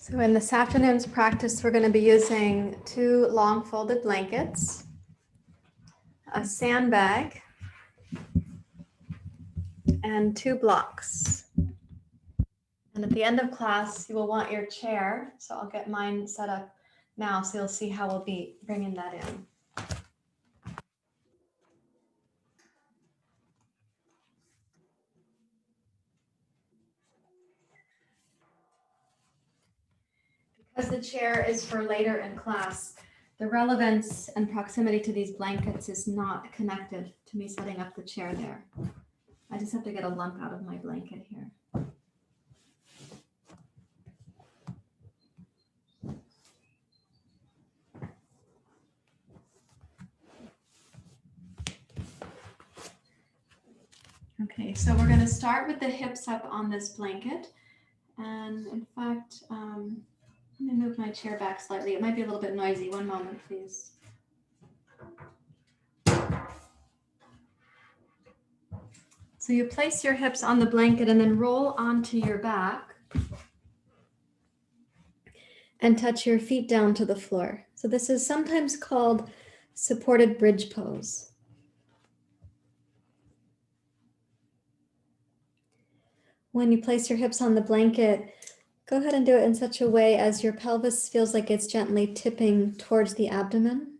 So in this afternoon's practice, we're going to be using 2 long folded blankets, a sandbag, and 2 blocks. And at the end of class, you will want your chair. So I'll get mine set up now so you'll see how we'll be bringing that in. Because the chair is for later in class, the relevance and proximity to these blankets is not connected to me setting up the chair there. I just have to get a lump out of my blanket here. Okay, so we're going to start with the hips up on this blanket. And in fact, let me move my chair back slightly. It might be a little bit noisy. One moment, please. So you place your hips on the blanket and then roll onto your back and touch your feet down to the floor. So this is sometimes called supported bridge pose. When you place your hips on the blanket, go ahead and do it in such a way as your pelvis feels like it's gently tipping towards the abdomen.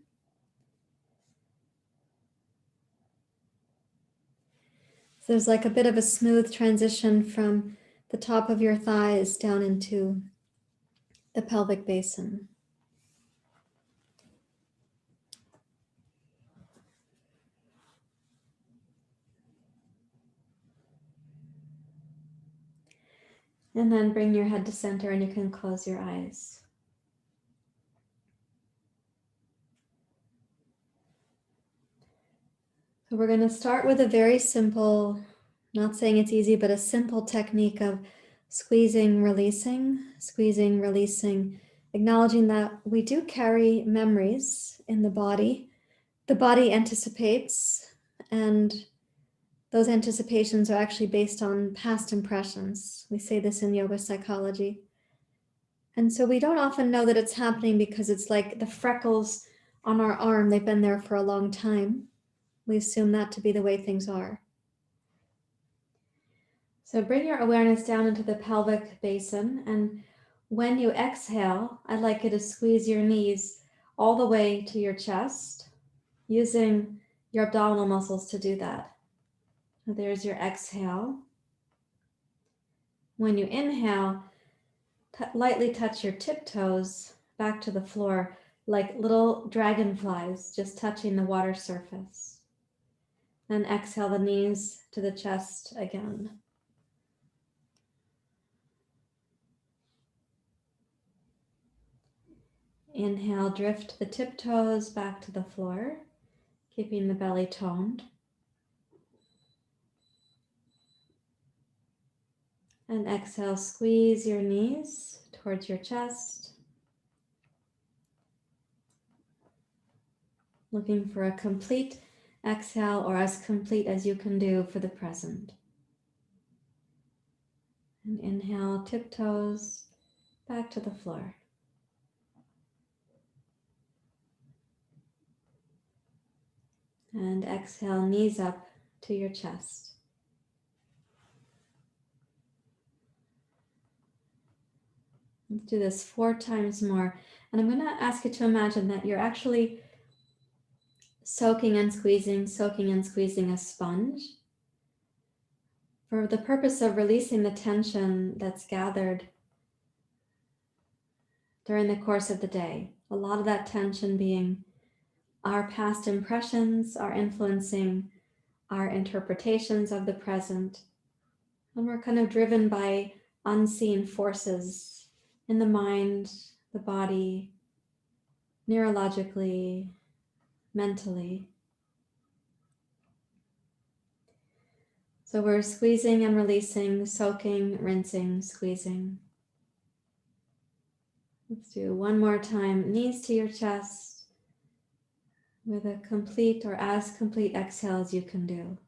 So there's like a bit of a smooth transition from the top of your thighs down into the pelvic basin. And then bring your head to center and you can close your eyes. So we're going to start with a very simple, not saying it's easy, but a simple technique of squeezing, releasing, acknowledging that we do carry memories in the body. The body anticipates, and those anticipations are actually based on past impressions. We say this in yoga psychology. And so we don't often know that it's happening because it's like the freckles on our arm, they've been there for a long time. We assume that to be the way things are. So bring your awareness down into the pelvic basin, and when you exhale, I'd like you to squeeze your knees all the way to your chest, using your abdominal muscles to do that. So there's your exhale. When you inhale, lightly touch your tiptoes back to the floor like little dragonflies just touching the water surface. Then exhale the knees to the chest again. Inhale, drift the tiptoes back to the floor, keeping the belly toned. And exhale, squeeze your knees towards your chest. Looking for a complete exhale, or as complete as you can do for the present. And inhale, tiptoes back to the floor. And exhale, knees up to your chest. Let's do this 4 times more. And I'm going to ask you to imagine that you're actually soaking and squeezing a sponge for the purpose of releasing the tension that's gathered during the course of the day. A lot of that tension being our past impressions are influencing our interpretations of the present. And we're kind of driven by unseen forces in the mind, the body, neurologically, mentally. So we're squeezing and releasing, soaking, rinsing, squeezing. Let's do one more time. Knees to your chest with a complete or as complete exhale as you can do.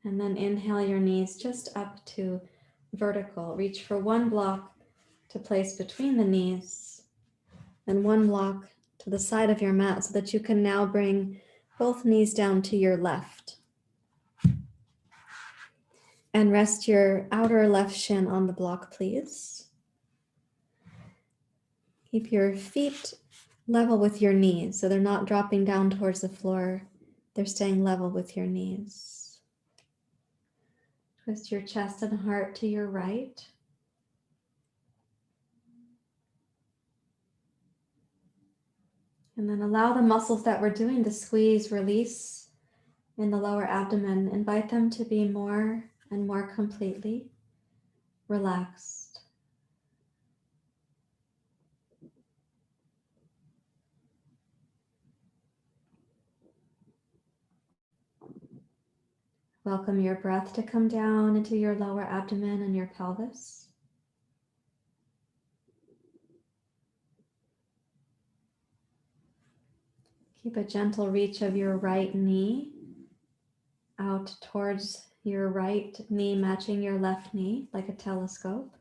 And then inhale your knees just up to vertical. Reach for one block to place between the knees and one block to the side of your mat so that you can now bring both knees down to your left. And rest your outer left shin on the block, please. Keep your feet level with your knees, so they're not dropping down towards the floor. They're staying level with your knees. Twist your chest and heart to your right. And then allow the muscles that we're doing to squeeze, release in the lower abdomen. Invite them to be more and more completely relaxed. Welcome your breath to come down into your lower abdomen and your pelvis. Keep a gentle reach of your right knee out towards your right knee, matching your left knee like a telescope.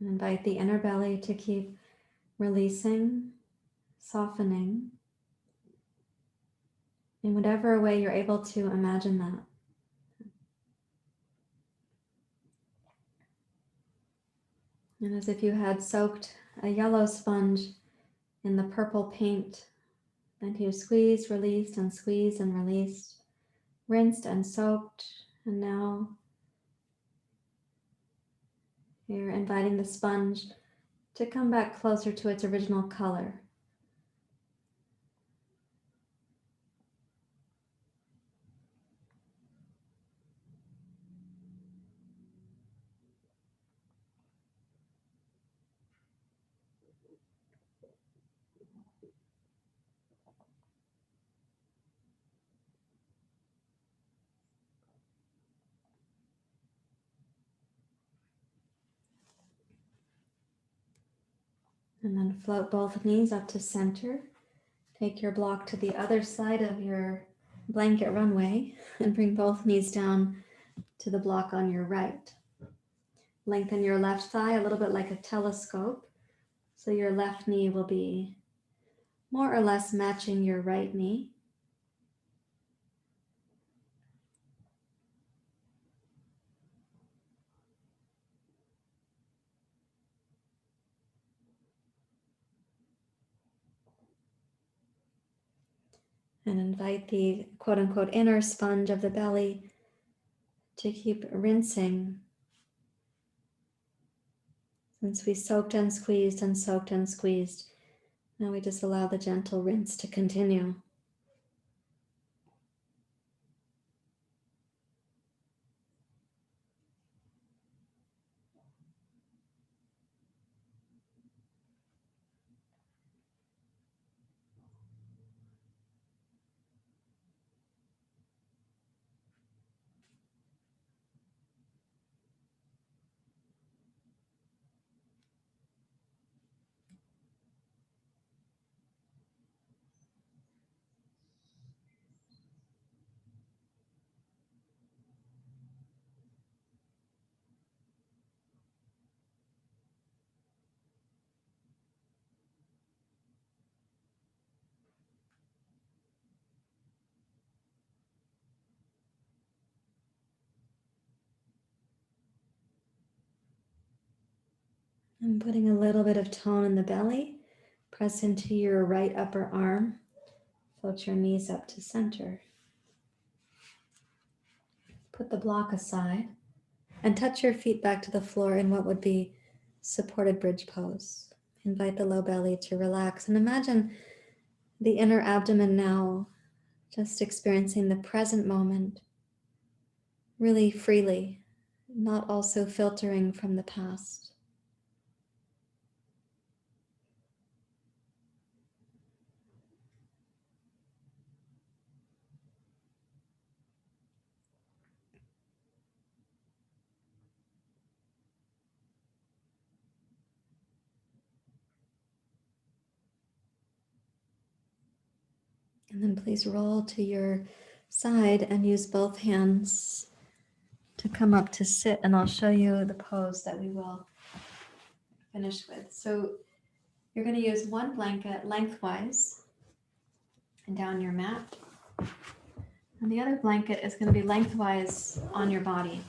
And invite the inner belly to keep releasing, softening, in whatever way you're able to imagine that. And as if you had soaked a yellow sponge in the purple paint, and you squeezed, released, and squeezed and released, rinsed and soaked, and now you're inviting the sponge to come back closer to its original color. And then float both knees up to center. Take your block to the other side of your blanket runway and bring both knees down to the block on your right. Lengthen your left thigh a little bit like a telescope, so your left knee will be more or less matching your right knee. And invite the quote-unquote inner sponge of the belly to keep rinsing. Since we soaked and squeezed and soaked and squeezed, now we just allow the gentle rinse to continue. And putting a little bit of tone in the belly, press into your right upper arm, float your knees up to center. Put the block aside and touch your feet back to the floor in what would be supported bridge pose. Invite the low belly to relax and imagine the inner abdomen now just experiencing the present moment really freely, not also filtering from the past. And then please roll to your side and use both hands to come up to sit, and I'll show you the pose that we will finish with. So you're going to use one blanket lengthwise and down your mat, and the other blanket is going to be lengthwise on your body.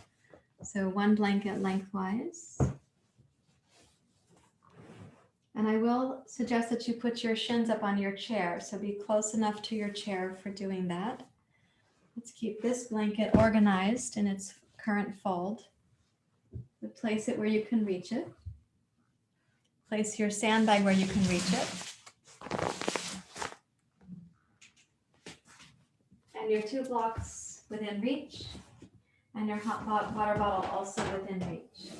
So one blanket lengthwise. And I will suggest that you put your shins up on your chair, so be close enough to your chair for doing that. Let's keep this blanket organized in its current fold. Place it where you can reach it. Place your sandbag where you can reach it. And your 2 blocks within reach, and your hot water bottle also within reach.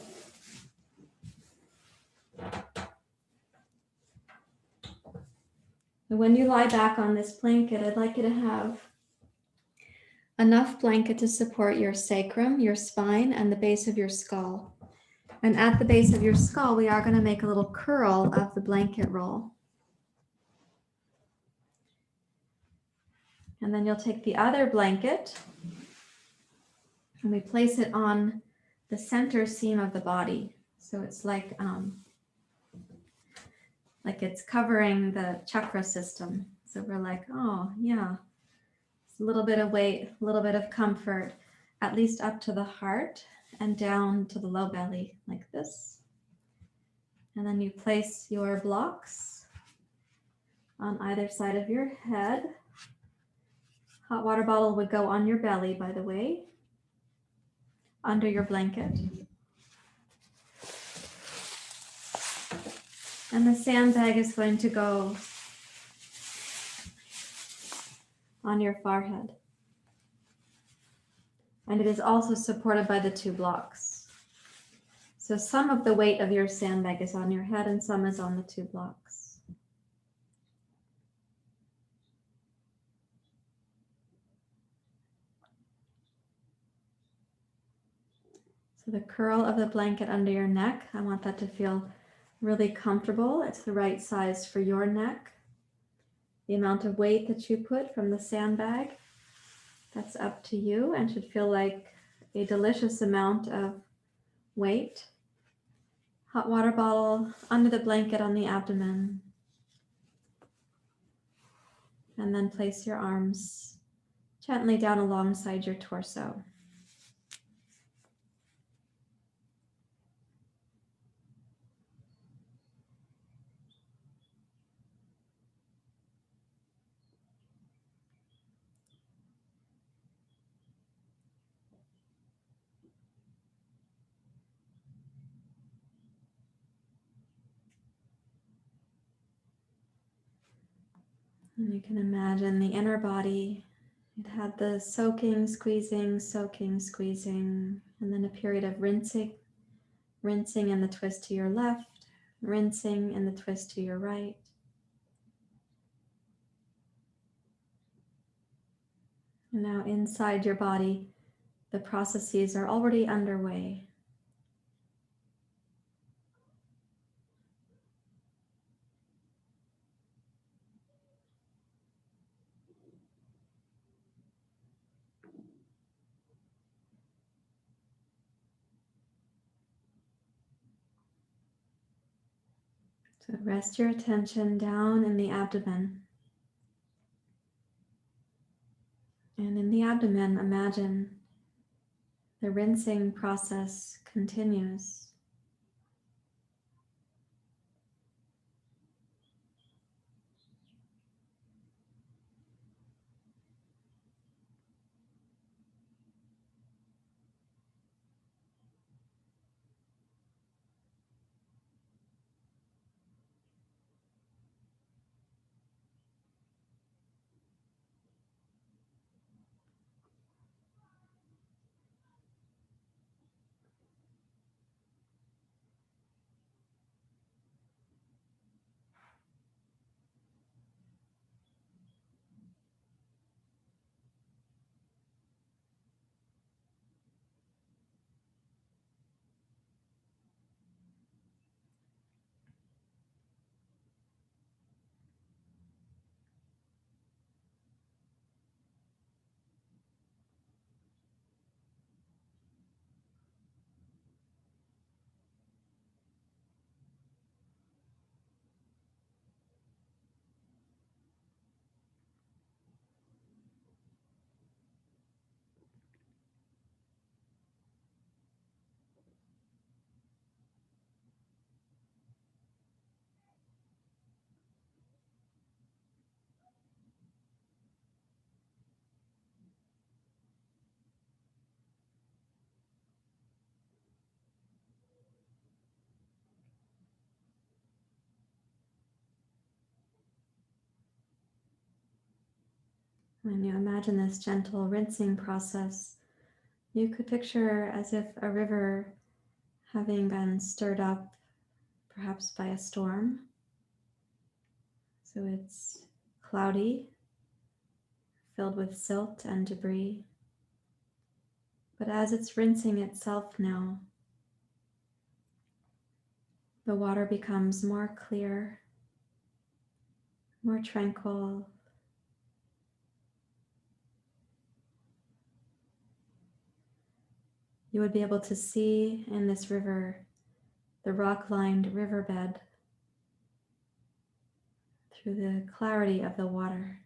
And when you lie back on this blanket, I'd like you to have enough blanket to support your sacrum, your spine, and the base of your skull. And at the base of your skull, we are going to make a little curl of the blanket roll. And then you'll take the other blanket and we place it on the center seam of the body. So it's like it's covering the chakra system. So we're like, oh yeah, it's a little bit of weight, a little bit of comfort, at least up to the heart and down to the low belly like this. And then you place your blocks on either side of your head. Hot water bottle would go on your belly, by the way, under your blanket. And the sandbag is going to go on your forehead. And it is also supported by the 2 blocks. So some of the weight of your sandbag is on your head and some is on the 2 blocks. So the curl of the blanket under your neck, I want that to feel really comfortable. It's the right size for your neck. The amount of weight that you put from the sandbag, that's up to you and should feel like a delicious amount of weight. Hot water bottle under the blanket on the abdomen. And then place your arms gently down alongside your torso. And you can imagine the inner body. It had the soaking, squeezing, and then a period of rinsing and the twist to your left, rinsing and the twist to your right. And now inside your body, the processes are already underway. So rest your attention down in the abdomen. And in the abdomen, imagine the rinsing process continues. When you imagine this gentle rinsing process, you could picture as if a river having been stirred up, perhaps by a storm. So it's cloudy, filled with silt and debris. But as it's rinsing itself now, the water becomes more clear, more tranquil. You would be able to see in this river the rock-lined riverbed through the clarity of the water.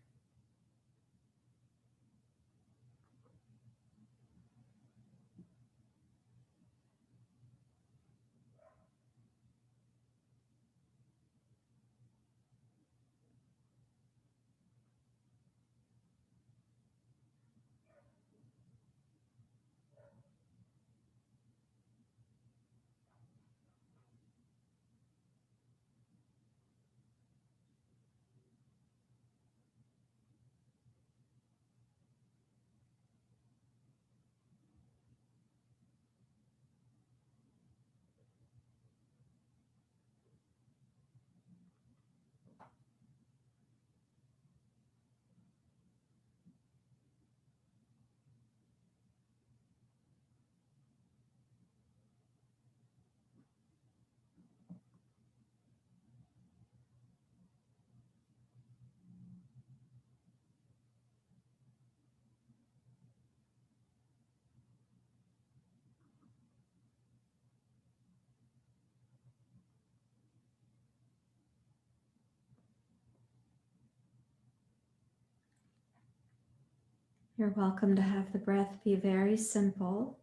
You're welcome to have the breath be very simple.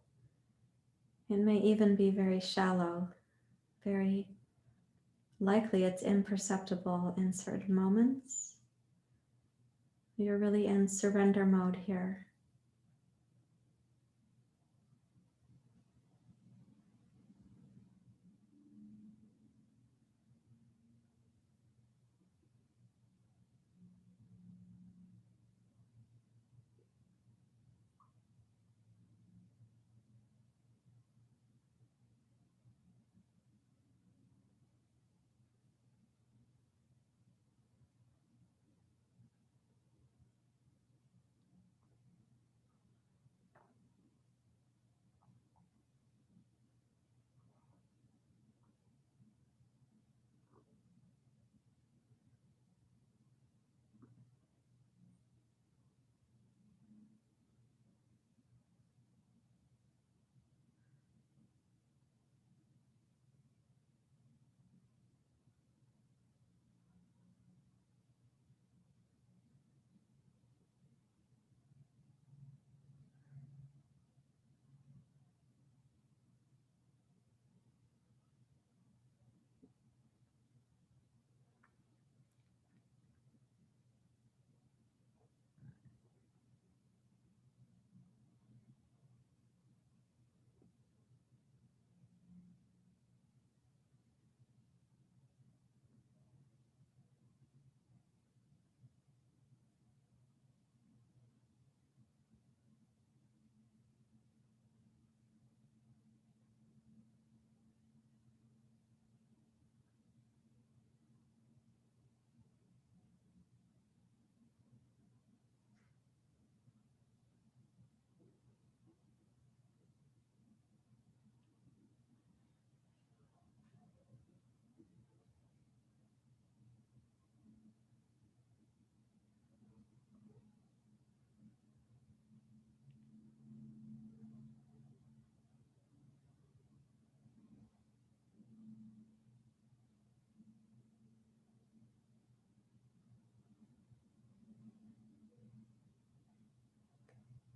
It may even be very shallow. Very likely it's imperceptible in certain moments. You're really in surrender mode here.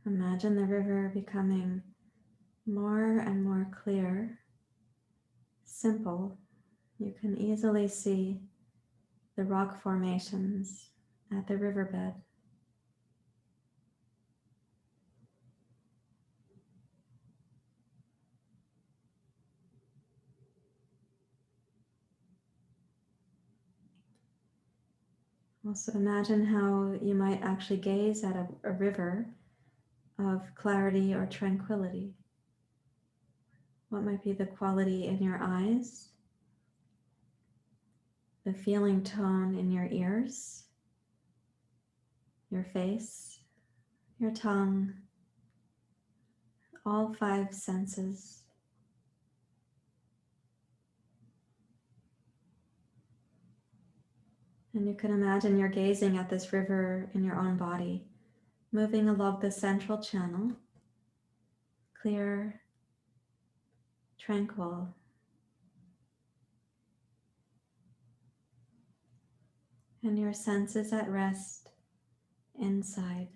Imagine the river becoming more and more clear, simple. You can easily see the rock formations at the riverbed. Also imagine how you might actually gaze at a river of clarity or tranquility. What might be the quality in your eyes, the feeling tone in your ears, your face, your tongue, all 5 senses. And you can imagine you're gazing at this river in your own body, moving along the central channel, clear, tranquil. And your senses at rest inside.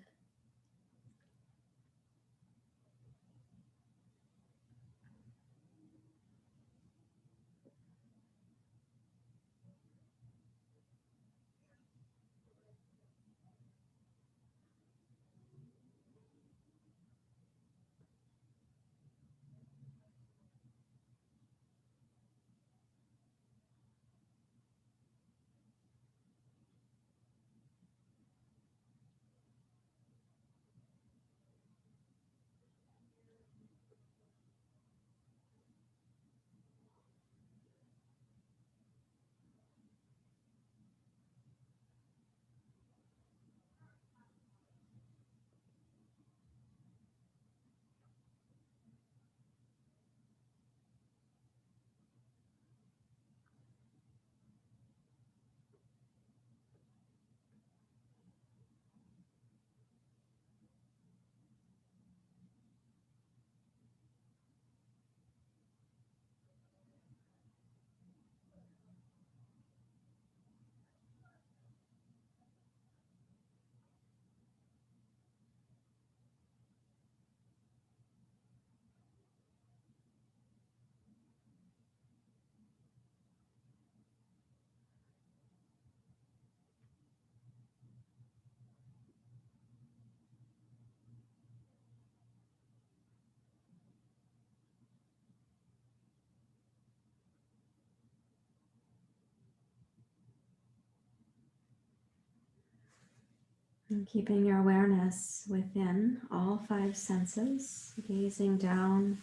And keeping your awareness within all 5 senses, gazing down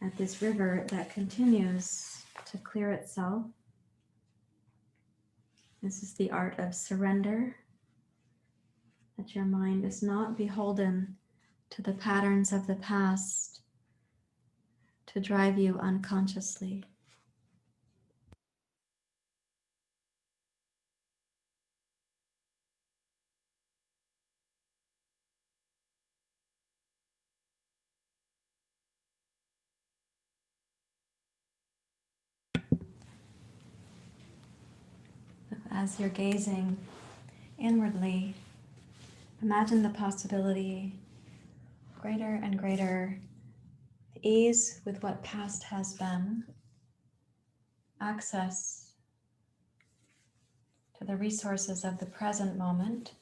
at this river that continues to clear itself. This is the art of surrender, that your mind is not beholden to the patterns of the past to drive you unconsciously. As you're gazing inwardly, imagine the possibility, greater and greater ease with what past has been, access to the resources of the present moment,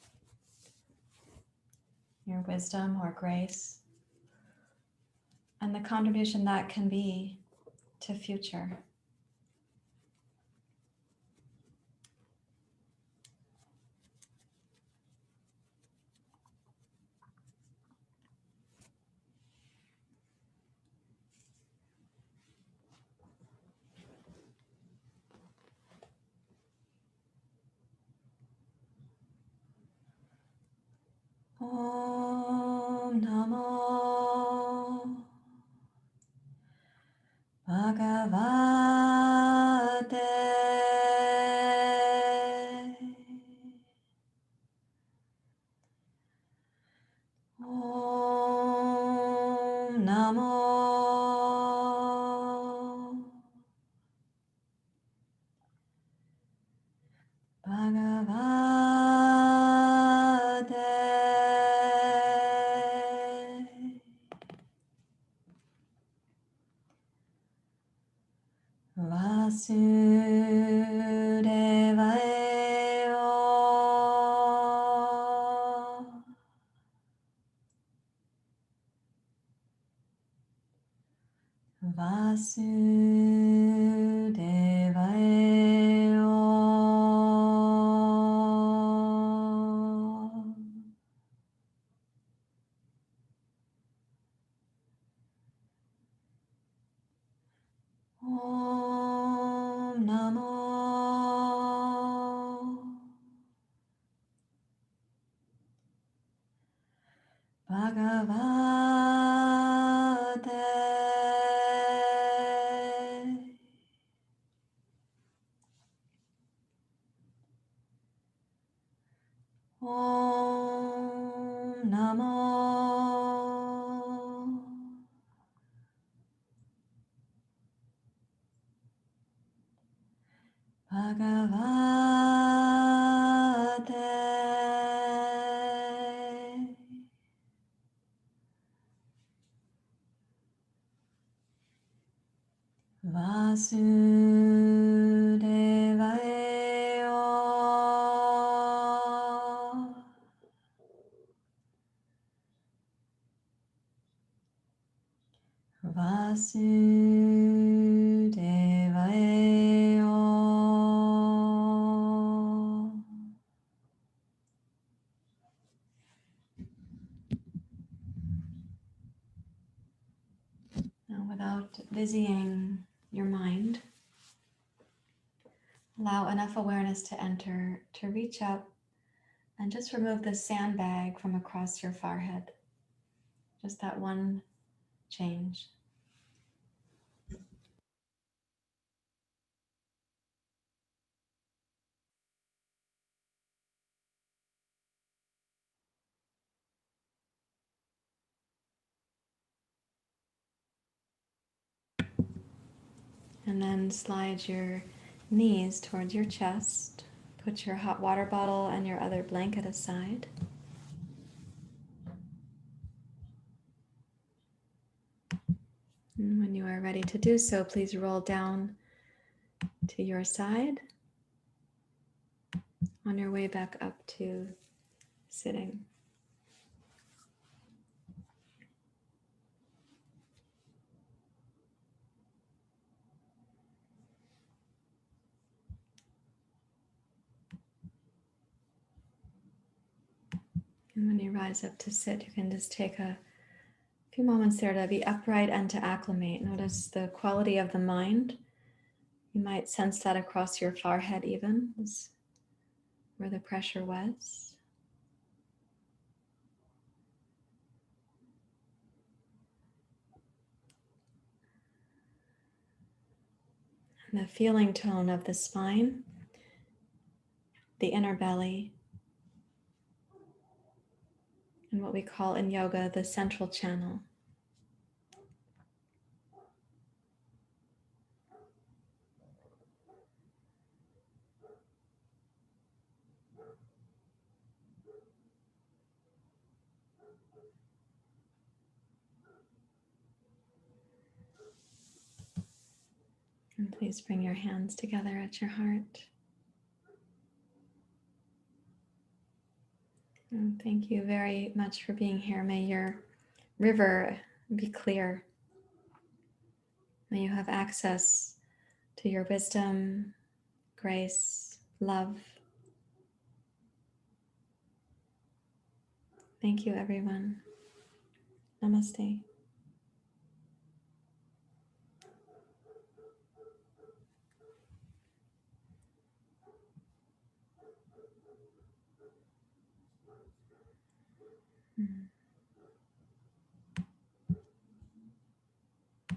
your wisdom or grace, and the contribution that can be to future. Om Namo Bhagavate. Om Namo Bhagavate. Vasudevaya. Vasudevaya. 。 . 。 . 。 . 。 . 。 . 。 . 。 . 。 . 。 . 。 。 。 . 。 。 。 。 。 。 。 。 。 。 。 。 。 。 。 。 。 。 。 。 。 。 。 。 。 。 。 。 。 。 。 。Om Namo Bhagavate Vasudevaya Vasudevaya. Now, without busying your mind, allow enough awareness to enter to reach up and just remove the sandbag from across your forehead. Just that one change. And then slide your knees towards your chest. Put your hot water bottle and your other blanket aside. And when you are ready to do so, please roll down to your side on your way back up to sitting. And when you rise up to sit, you can just take a few moments there to be upright and to acclimate. Notice the quality of the mind. You might sense that across your forehead even, is where the pressure was. And the feeling tone of the spine, the inner belly, and what we call in yoga the central channel. And please bring your hands together at your heart. And thank you very much for being here. May your river be clear. May you have access to your wisdom, grace, love. Thank you, everyone. Namaste. Mm.